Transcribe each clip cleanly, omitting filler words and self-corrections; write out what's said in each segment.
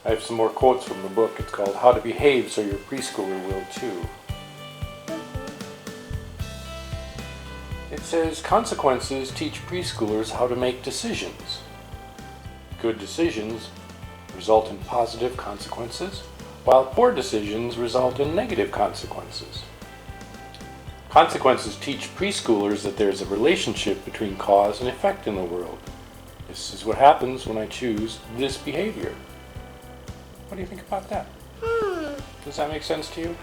I have some more quotes from the book. It's called How to Behave So Your Preschooler Will Too. It says, consequences teach preschoolers how to make decisions. Good decisions result in positive consequences, while poor decisions result in negative consequences. Consequences teach preschoolers that there's a relationship between cause and effect in the world. This is what happens when I choose this behavior. What do you think about that? Does that make sense to you?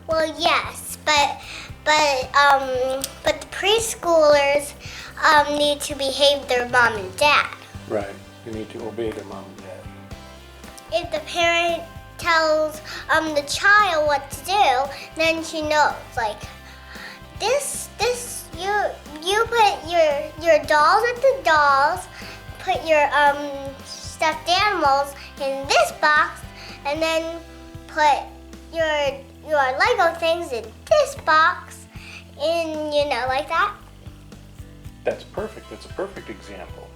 Well, yes, but the preschoolers need to behave their mom and dad. Right. You need to obey their mom and dad. If the parent tells the child what to do, then she knows. Like this, you put your dolls with the dolls, put your stuffed animals in this box, and then put your Lego things in this box, and like that. That's perfect. That's a perfect example.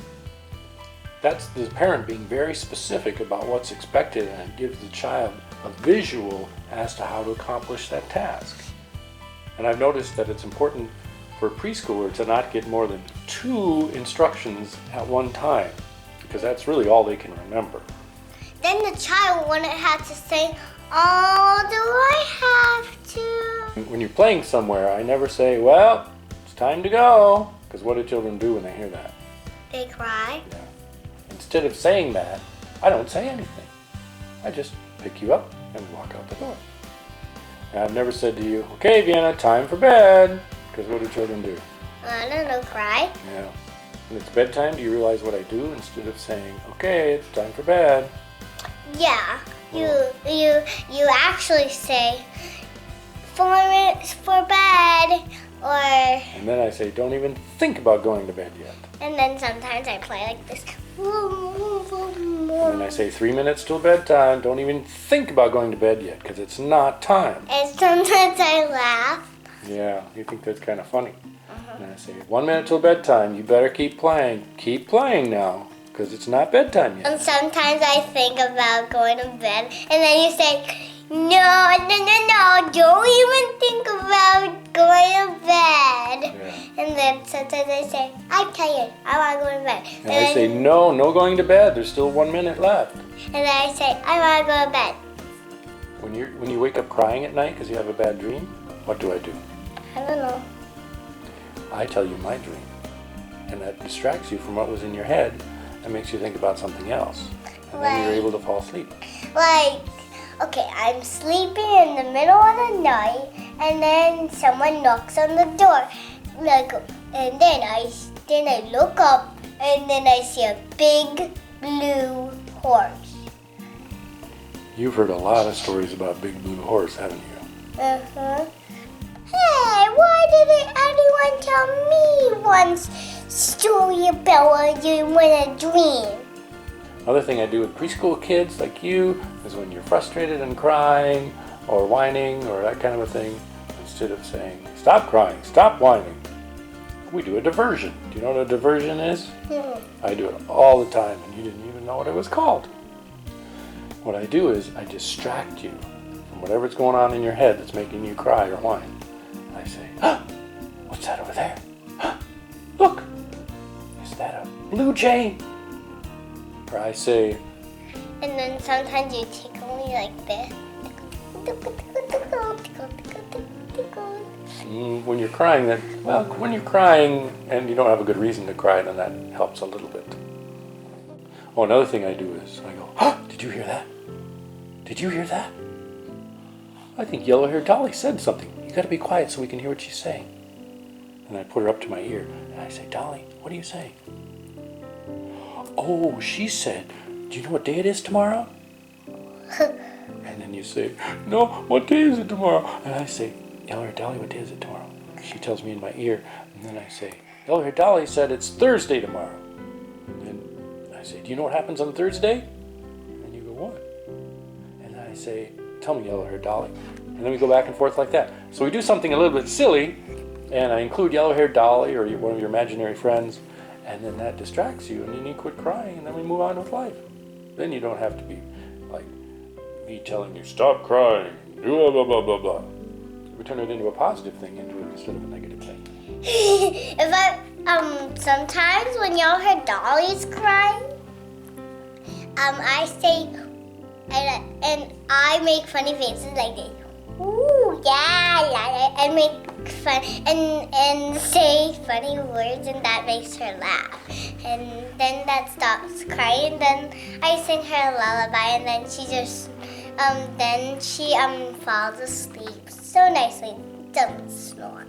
That's the parent being very specific about what's expected, and it gives the child a visual as to how to accomplish that task. And I've noticed that it's important for a preschooler to not get more than 2 instructions at one time, because that's really all they can remember. Then the child wouldn't have to say, "Oh, do I have to?" When you're playing somewhere, I never say, "Well, it's time to go," because what do children do when they hear that? They cry. Yeah. Instead of saying that, I don't say anything. I just pick you up and walk out the door. And I've never said to you, "Okay, Vienna, time for bed," because what do children do? I don't know, cry. Yeah. When it's bedtime, do you realize what I do instead of saying, "Okay, it's time for bed"? Yeah, you actually say 4 minutes for bed, or. And then I say, "Don't even think about going to bed yet." And then sometimes I play like this. And then I say 3 minutes till bedtime. Don't even think about going to bed yet because it's not time. And sometimes I laugh. Yeah, you think that's kind of funny. And then I say 1 minute till bedtime. You better keep playing. Keep playing now because it's not bedtime yet. And sometimes I think about going to bed, and then you say, "No, don't even think about going to bed." Yeah. And then sometimes I say, "I'm tired, I want to go to bed." And I say, no going to bed. There's still 1 minute left. And then I say, "I want to go to bed." When you wake up crying at night because you have a bad dream, what do? I don't know. I tell you my dream. And that distracts you from what was in your head and makes you think about something else. And then you're able to fall asleep. Like, okay, I'm sleeping in the middle of the night, and then someone knocks on the door. And then I look up, and then I see a big blue horse. You've heard a lot of stories about Big Blue Horse, haven't you? Uh-huh. Hey, why didn't anyone tell me one story about a dream? Another thing I do with preschool kids like you is when you're frustrated and crying or whining or that kind of a thing, instead of saying, "Stop crying, stop whining," we do a diversion. Do you know what a diversion is? I do it all the time, and you didn't even know what it was called. What I do is I distract you from whatever's going on in your head that's making you cry or whine. I say, "What's that over there? Look, is that a blue jay?" Or I say, And then sometimes you tickle me like this. when you're crying, when you're crying and you don't have a good reason to cry, then that helps a little bit. Oh, another thing I do is I go, "Did you hear that? Did you hear that? I think yellow-haired Dolly said something. You got to be quiet so we can hear what she's saying." And I put her up to my ear and I say, "Dolly, what are you saying?" "Oh, she said, do you know what day it is tomorrow?" And then you say, "No, what day is it tomorrow?" And I say, "Yellow-haired Dolly, what day is it tomorrow?" She tells me in my ear, and then I say, "Yellow-haired Dolly said it's Thursday tomorrow." And then I say, "Do you know what happens on Thursday?" And you go, "What?" And then I say, "Tell me, Yellow-haired Dolly." And then we go back and forth like that. So we do something a little bit silly, and I include Yellow-haired Dolly or one of your imaginary friends, and then that distracts you, and then you quit crying, and then we move on with life. Then you don't have to be like me telling you, stop crying, blah, blah, blah, blah, blah. We turn it into a positive thing instead of a negative thing. If sometimes when y'all hear Dolly's crying, I say, and I make funny faces like this. Ooh, yeah, and make fun and say funny words, and that makes her laugh. And then that stops crying. Then I sing her a lullaby, and then she just falls asleep so nicely, doesn't snore.